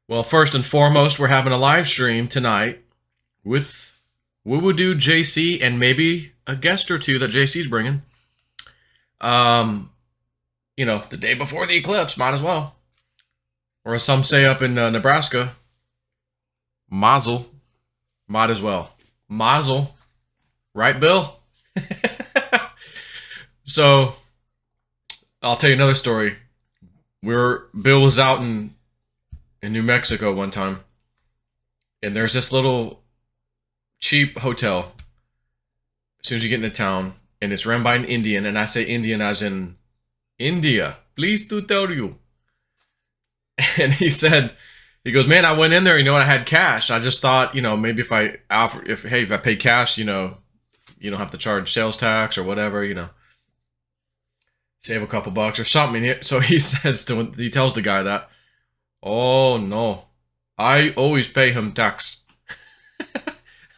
Well, first and foremost, we're having a live stream tonight with Woo-Woo JC and maybe a guest or two that JC's bringing. The day before the eclipse, might as well. Or as some say up in Nebraska, mazel, might as well. Mazel. Right, Bill? So, I'll tell you another story. Bill was out in New Mexico one time, and there's this little cheap hotel as soon as you get into town, and it's run by an Indian, and I say Indian as in India. Pleased to tell you. And he goes, man, I went in there, I had cash. I just thought, maybe if I pay cash, you don't have to charge sales tax or whatever, save a couple bucks or something. So he he tells the guy that, oh no, I always pay him tax.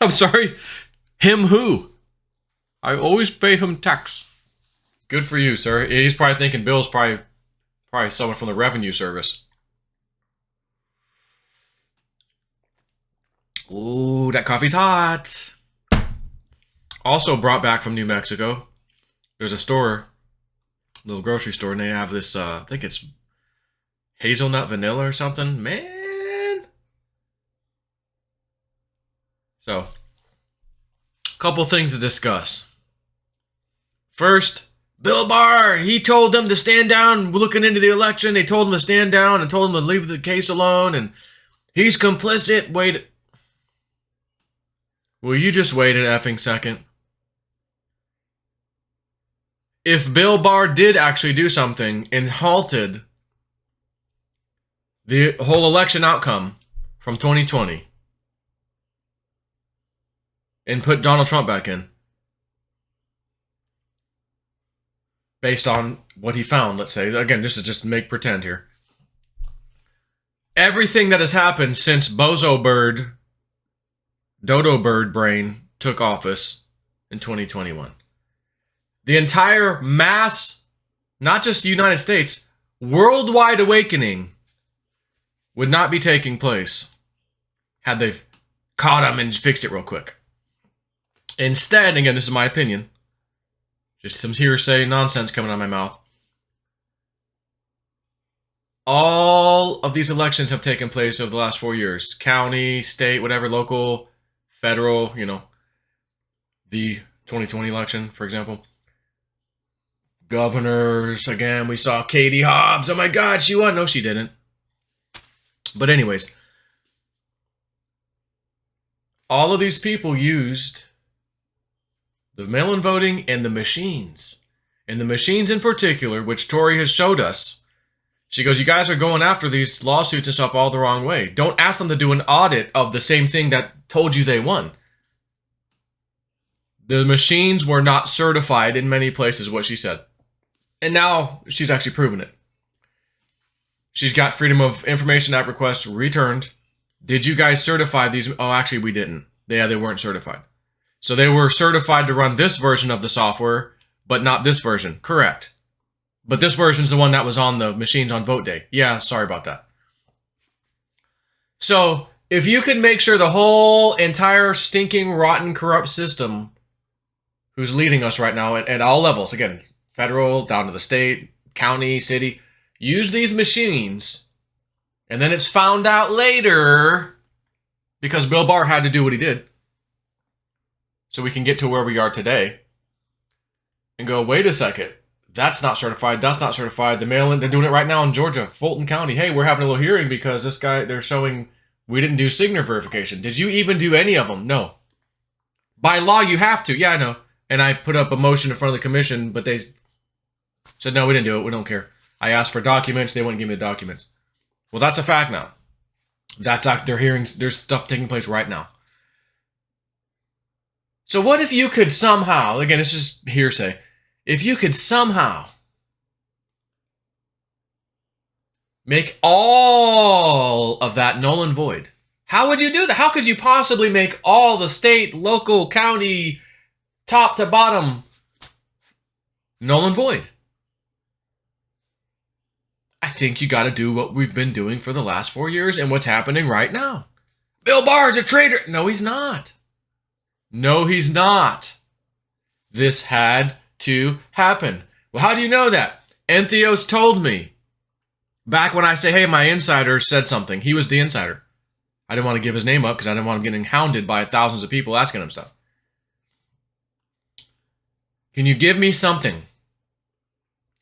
I'm sorry, him who? I always pay him tax. Good for you, sir. He's probably thinking Bill's probably someone from the revenue service. Ooh, that coffee's hot. Also brought back from New Mexico, there's a store, little grocery store, and they have this, I think it's hazelnut vanilla or something. Man. So, a couple things to discuss. First, Bill Barr, he told them to stand down looking into the election. They told him to stand down and told him to leave the case alone, and he's complicit. Wait. Will you just wait an effing second? If Bill Barr did actually do something and halted the whole election outcome from 2020 and put Donald Trump back in, based on what he found, let's say, again, this is just make pretend here. Everything that has happened since Dodo Bird Brain took office in 2021. The entire mass, not just the United States, worldwide awakening would not be taking place had they caught him and fixed it real quick. Instead, again, this is my opinion, just some hearsay nonsense coming out of my mouth. All of these elections have taken place over the last 4 years. County, state, whatever, local, federal, the 2020 election, for example. Governors, again, we saw Katie Hobbs. Oh my God, she won. No, she didn't. But anyways, all of these people used the mail-in voting and the machines. And the machines in particular, which Tori has showed us. She goes, you guys are going after these lawsuits and stuff all the wrong way. Don't ask them to do an audit of the same thing that told you they won. The machines were not certified in many places, what she said. And now she's actually proven it. She's got Freedom of Information Act requests returned. Did you guys certify these? Oh, actually, we didn't. They weren't certified. So they were certified to run this version of the software, but not this version. Correct. But this version's the one that was on the machines on vote day. Yeah, sorry about that. So if you can make sure the whole entire stinking, rotten, corrupt system who's leading us right now at all levels, again, federal, down to the state, county, city, use these machines, and then it's found out later because Bill Barr had to do what he did so we can get to where we are today and go, wait a second, that's not certified, that's not certified. The mail-in, they're doing it right now in Georgia, Fulton County. Hey, we're having a little hearing because this guy, they're showing we didn't do signature verification. Did you even do any of them? No. By law, you have to. Yeah, I know. And I put up a motion in front of the commission, but they said, no, we didn't do it. We don't care. I asked for documents. They wouldn't give me the documents. Well, that's a fact now. They're hearing, there's stuff taking place right now. So what if you could somehow, again, it's just hearsay, if you could somehow make all of that null and void, how would you do that? How could you possibly make all the state, local, county, top to bottom null and void? I think you got to do what we've been doing for the last 4 years and what's happening right now. Bill Barr is a traitor. No, he's not. No, he's not. This had to happen. Well, how do you know that? Entheos told me. Back when I say, hey, my insider said something. He was the insider. I didn't want to give his name up because I didn't want him getting hounded by thousands of people asking him stuff. Can you give me something?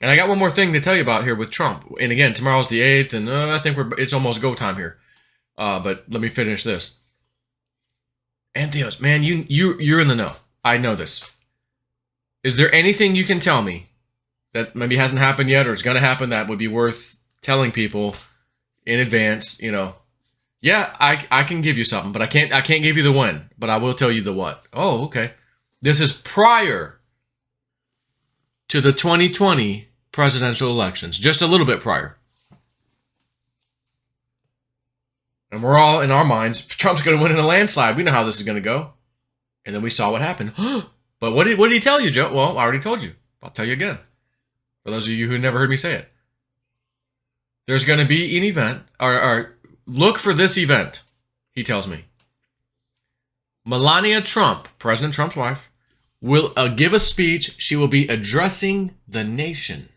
And I got one more thing to tell you about here with Trump. And again, tomorrow's the 8th, and I think it's almost go time here. But let me finish this. Antheos, man, you're in the know. I know this. Is there anything you can tell me that maybe hasn't happened yet or is going to happen that would be worth telling people in advance? You know, yeah, I can give you something, but I can't give you the when, but I will tell you the what. Oh, okay. This is prior to the 2020 presidential elections, just a little bit prior. And we're all in our minds, Trump's going to win in a landslide. We know how this is going to go. And then we saw what happened. But what did he tell you, Joe? Well, I already told you. I'll tell you again. For those of you who never heard me say it. There's going to be an event, or look for this event, he tells me. Melania Trump, President Trump's wife, will give a speech. She will be addressing the nation.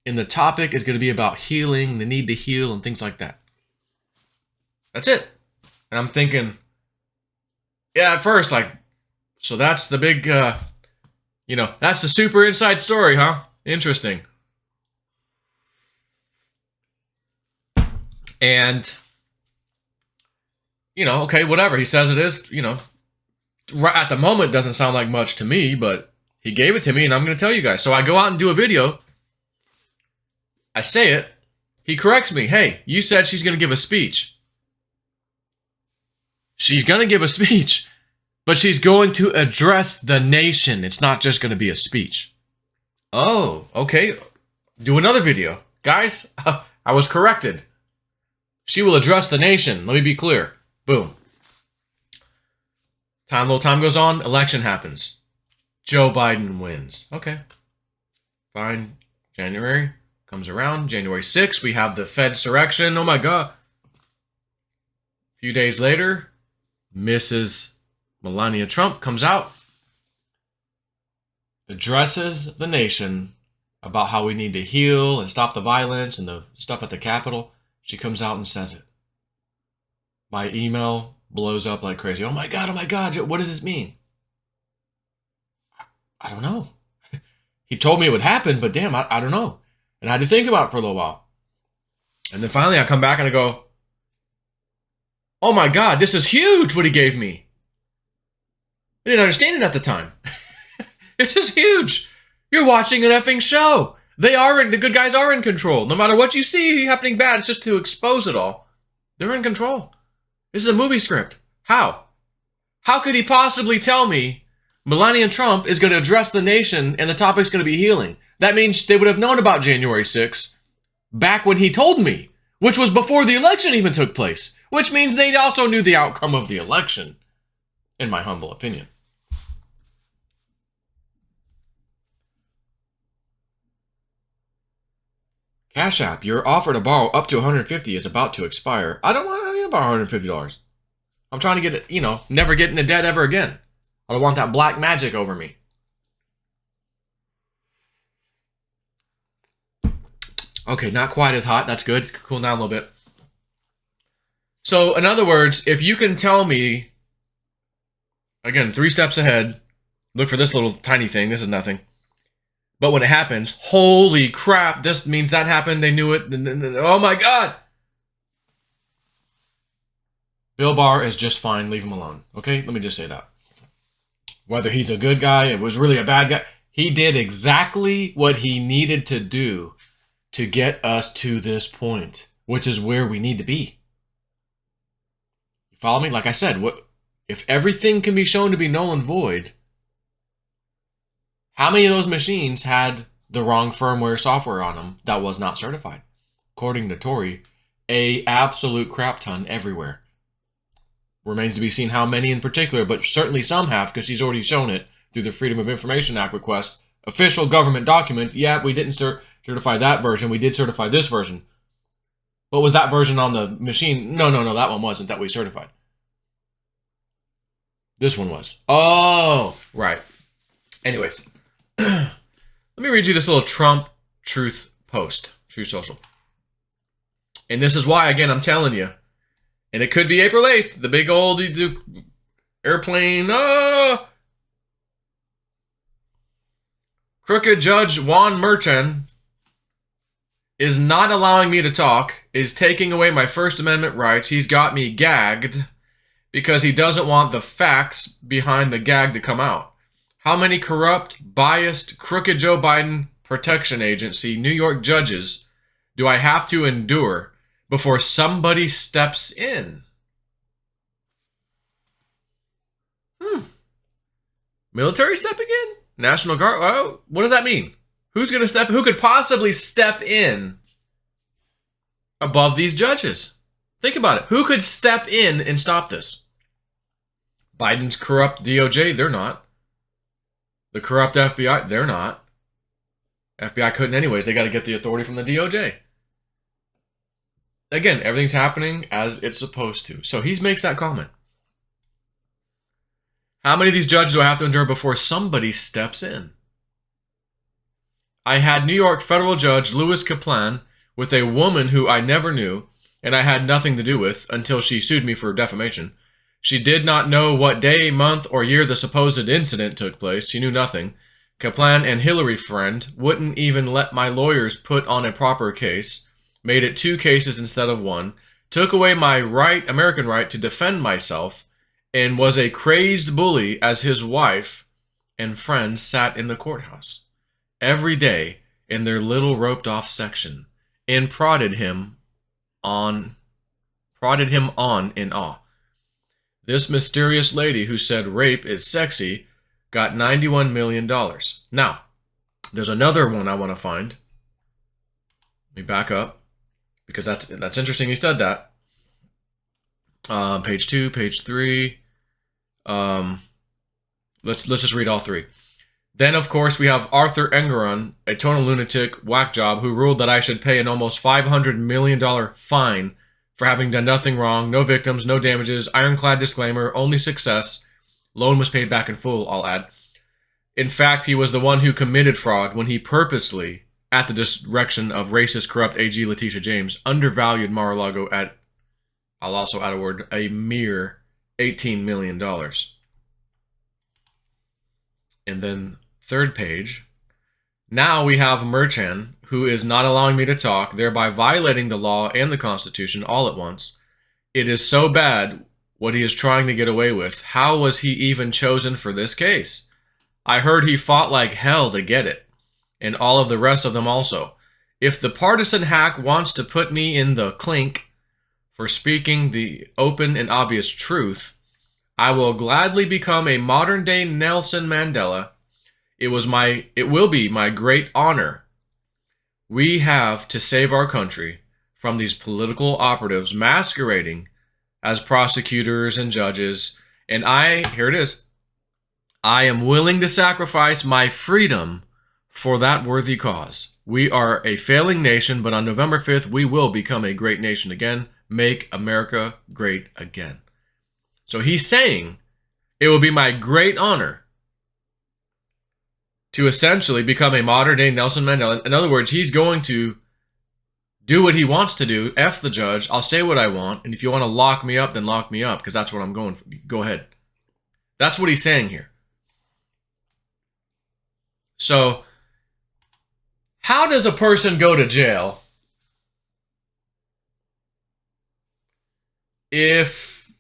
And the topic is going to be about healing, the need to heal, and things like that. That's it. And I'm thinking, yeah, at first, like, so that's the big, that's the super inside story, huh? Interesting. And, okay, whatever. He says it is, right at the moment it doesn't sound like much to me, but he gave it to me and I'm going to tell you guys. So I go out and do a video. I say it. He corrects me. Hey, you said she's going to give a speech. She's going to give a speech, but she's going to address the nation. It's not just going to be a speech. Oh, okay. Do another video. Guys, I was corrected. She will address the nation. Let me be clear. Boom. Little time goes on. Election happens. Joe Biden wins. Okay. Fine. January comes around. January 6th, we have the Fed surrection. Oh my God. A few days later, Mrs. Melania Trump comes out, addresses the nation about how we need to heal and stop the violence and the stuff at the Capitol. She comes out and says it. My email blows up like crazy. Oh my God, what does this mean? I don't know. He told me it would happen, but damn, I don't know. And I had to think about it for a little while. And then finally I come back and I go, oh my God, this is huge what he gave me. I didn't understand it at the time. This is huge. You're watching an effing show. The good guys are in control. No matter what you see happening bad, it's just to expose it all. They're in control. This is a movie script. How? How could he possibly tell me Melania Trump is going to address the nation and the topic's going to be healing? That means they would have known about January 6th back when he told me, which was before the election even took place, which means they also knew the outcome of the election, in my humble opinion. Cash App, your offer to borrow up to $150 is about to expire. I need to borrow $150. I'm trying to get it, never get into debt ever again. I don't want that black magic over me. Okay, not quite as hot. That's good. It's cool down a little bit. So, in other words, if you can tell me, again, 3 steps ahead, look for this little tiny thing. This is nothing. But when it happens, holy crap, this means that happened. They knew it. Oh my God. Bill Barr is just fine. Leave him alone. Okay? Let me just say that. Whether he's a good guy, it was really a bad guy, he did exactly what he needed to do to get us to this point, which is where we need to be. You follow me? Like I said, if everything can be shown to be null and void, how many of those machines had the wrong firmware software on them that was not certified? According to Tory, a absolute crap ton everywhere. Remains to be seen how many in particular, but certainly some have, because she's already shown it through the Freedom of Information Act request. Official government document. Yeah, we didn't certify that version. We did certify this version. But was that version on the machine? No, that one wasn't that we certified. This one was. Oh, right. Anyways, let me read you this little Trump truth post, Truth Social. And this is why, again, I'm telling you, and it could be April 8th, the big old airplane. Crooked Judge Juan Merchan is not allowing me to talk, is taking away my First Amendment rights. He's got me gagged because he doesn't want the facts behind the gag to come out. How many corrupt, biased, crooked Joe Biden Protection Agency New York judges do I have to endure before somebody steps in? Military stepping in? National Guard? Oh, what does that mean? Who's going to step? Who could possibly step in above these judges? Think about it. Who could step in and stop this? Biden's corrupt DOJ? They're not. The corrupt FBI? They're not. FBI couldn't anyways. They got to get the authority from the DOJ. Again, everything's happening as it's supposed to. So he makes that comment. How many of these judges do I have to endure before somebody steps in? I had New York federal judge Louis Kaplan with a woman who I never knew and I had nothing to do with until she sued me for defamation. She did not know what day, month, or year the supposed incident took place. She knew nothing. Kaplan and Hillary friend wouldn't even let my lawyers put on a proper case, made it 2 cases instead of 1, took away my right, American right to defend myself, and was a crazed bully as his wife and friends sat in the courthouse every day in their little roped off section and prodded him on in awe. This mysterious lady who said rape is sexy got $91 million. Now, there's another one I want to find. Let me back up because that's interesting he said that. Page 2, page 3. Let's just read all 3. Then, of course, we have Arthur Engeron, a total lunatic whack job, who ruled that I should pay an almost $500 million fine for having done nothing wrong, no victims, no damages, ironclad disclaimer, only success. Loan was paid back in full, I'll add. In fact, he was the one who committed fraud when he purposely, at the direction of racist, corrupt AG Letitia James, undervalued Mar-a-Lago at, I'll also add a word, a mere $18 million. And then, 3rd page. Now we have Merchan, who is not allowing me to talk, thereby violating the law and the Constitution all at once. It is so bad what he is trying to get away with. How was he even chosen for this case? I heard he fought like hell to get it, and all of the rest of them also. If the partisan hack wants to put me in the clink for speaking the open and obvious truth, I will gladly become a modern-day Nelson Mandela. It will be my great honor. We have to save our country from these political operatives masquerading as prosecutors and judges. And here it is. I am willing to sacrifice my freedom for that worthy cause. We are a failing nation, but on November 5th, we will become a great nation again. Make America great again. So he's saying it will be my great honor to essentially become a modern-day Nelson Mandela. In other words, he's going to do what he wants to do. F the judge. I'll say what I want. And if you want to lock me up, then lock me up, because that's what I'm going for. Go ahead. That's what he's saying here. So, how does a person go to jail if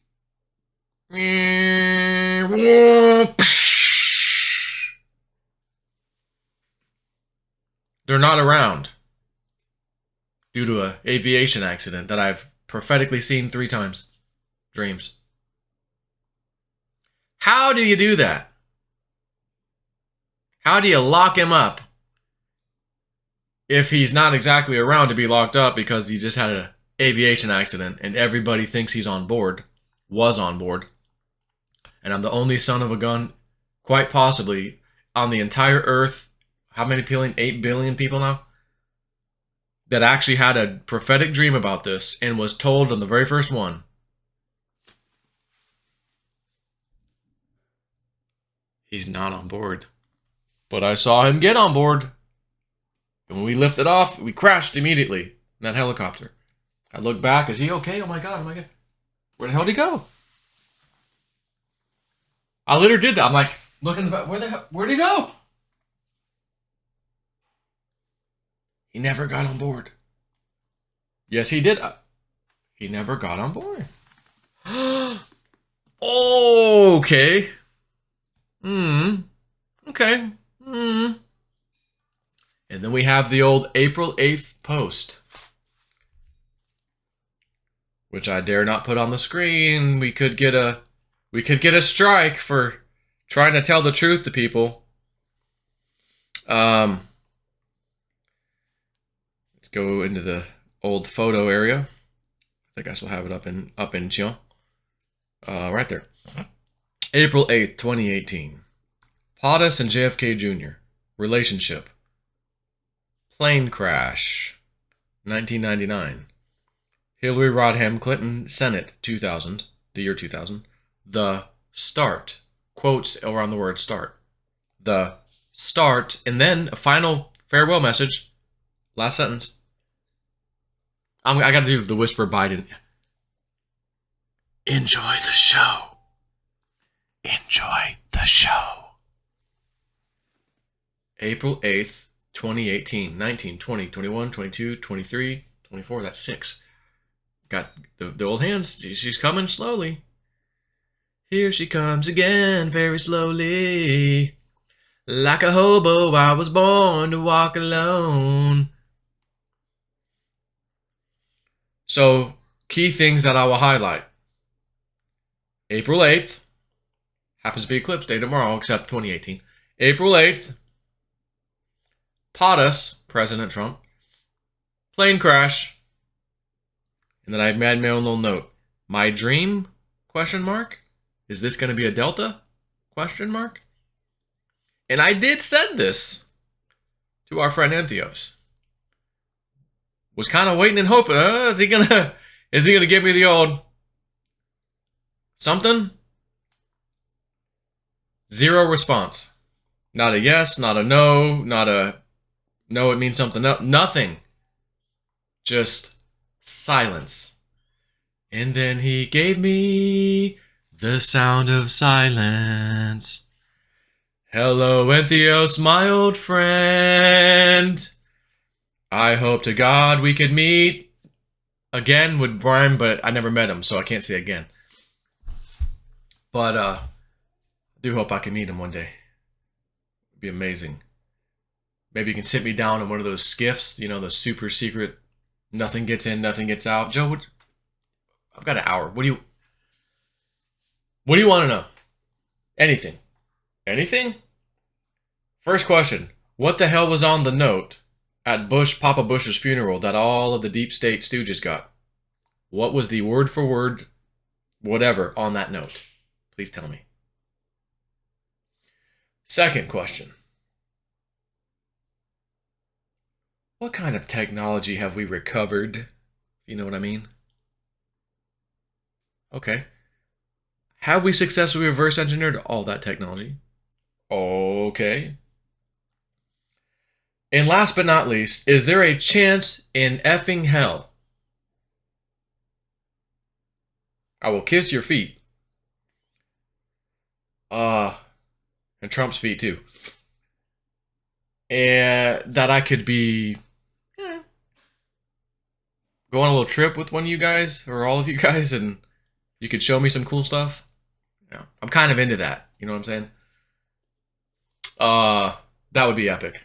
they're not around due to an aviation accident that I've prophetically seen 3 times? Dreams. How do you do that? How do you lock him up if he's not exactly around to be locked up because he just had an aviation accident and everybody thinks he's on board, was on board, and I'm the only son of a gun, quite possibly, on the entire earth? How many billion? 8 billion people now? that actually had a prophetic dream about this and was told on the very first one. He's not on board. But I saw him get on board. And when we lifted off, we crashed immediately in that helicopter. I looked back, is he okay? Oh my God, Where the hell did he go? I literally did that. I'm like, looking back, where'd he go? He never got on board. Yes, he did. He never got on board. Okay. Okay. And then we have the old April 8th post, which I dare not put on the screen. We could get a strike for trying to tell the truth to people. Let's go into the old photo area. I think I still have it up in Chion. Right there. April 8th, 2018. POTUS and JFK Jr. Relationship. Plane crash. 1999. Hillary Rodham Clinton, Senate, 2000. The year 2000. The start. Quotes around the word start. The start. And then a final farewell message. Last sentence. I gotta do the whisper Biden. Enjoy the show. Enjoy the show. April 8th, 2018. 19, 20, 21, 22, 23, 24. That's 6. Got the old hands. She's coming slowly. Here she comes again, very slowly. Like a hobo, I was born to walk alone. So, key things that I will highlight. April 8th. Happens to be eclipse day tomorrow, except 2018. April 8th. POTUS, President Trump. Plane crash. And then I made my own little note. My dream? Question mark. Is this going to be a Delta? Question mark. And I did send this to our friend Entheos. Was kind of waiting and hoping. Is he gonna give me the old something? Zero response. Not a yes, not a no, not a no, it means something else. Nothing. Just silence. And then he gave me the sound of silence. Hello, Entheos, my old friend. I hope to God we could meet again with Brian, but I never met him, so I can't say again. But I do hope I can meet him one day. It'd be amazing. Maybe you can sit me down in one of those skiffs, you know, the super secret, nothing gets in, nothing gets out. Joe, I've got an hour. What do you want to know? Anything. Anything? First question. What the hell was on the note at Papa Bush's funeral that all of the deep state stooges got? What was the word for word, whatever, on that note? Please tell me. Second question. What kind of technology have we recovered? You know what I mean? Okay. Have we successfully reverse engineered all that technology? Okay. And last but not least, is there a chance in effing hell? I will kiss your feet. And Trump's feet too. And that I could be go on a little trip with one of you guys, or all of you guys, and you could show me some cool stuff. Yeah, I'm kind of into that. You know what I'm saying? That would be epic.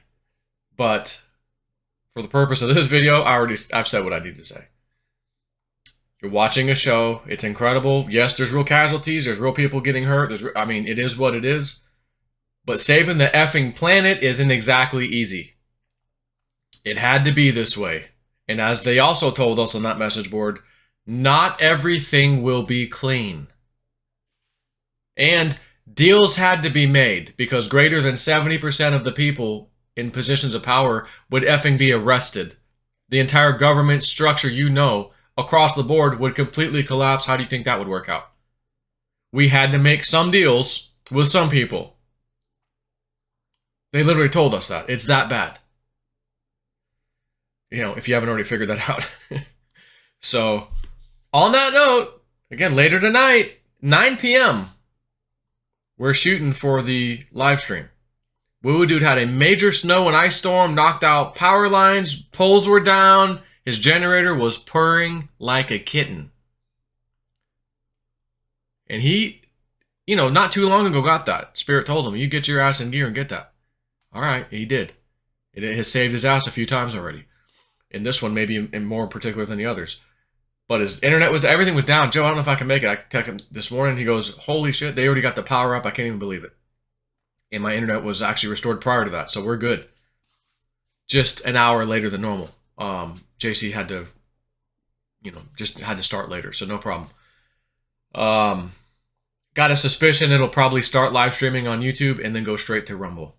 But for the purpose of this video, I've said what I need to say. You're watching a show. It's incredible. Yes, there's real casualties. There's real people getting hurt. It is what it is. But saving the effing planet isn't exactly easy. It had to be this way. And as they also told us on that message board, not everything will be clean. And deals had to be made because greater than 70% of the people in positions of power would effing be arrested the entire government structure, across the board would completely collapse. How do you think that would work out? We had to make some deals with some people. They literally told us that. It's that bad. If you haven't already figured that out. So, on that note, again, later tonight, 9 p.m., we're shooting for the live stream. Woo Dude had a major snow and ice storm, knocked out power lines, poles were down, his generator was purring like a kitten. And he, not too long ago got that. Spirit told him, you get your ass in gear and get that. All right, he did. It has saved his ass a few times already. And this one maybe more particular than the others. But his internet everything was down. Joe, I don't know if I can make it. I texted him this morning. He goes, holy shit, they already got the power up. I can't even believe it. And my internet was actually restored prior to that. So we're good. Just an hour later than normal. JC had to, just had to start later. So no problem. Got a suspicion it'll probably start live streaming on YouTube and then go straight to Rumble.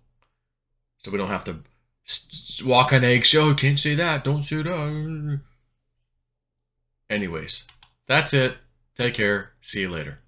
So we don't have to walk on eggshell. Can't say that. Don't say that. Anyways, that's it. Take care. See you later.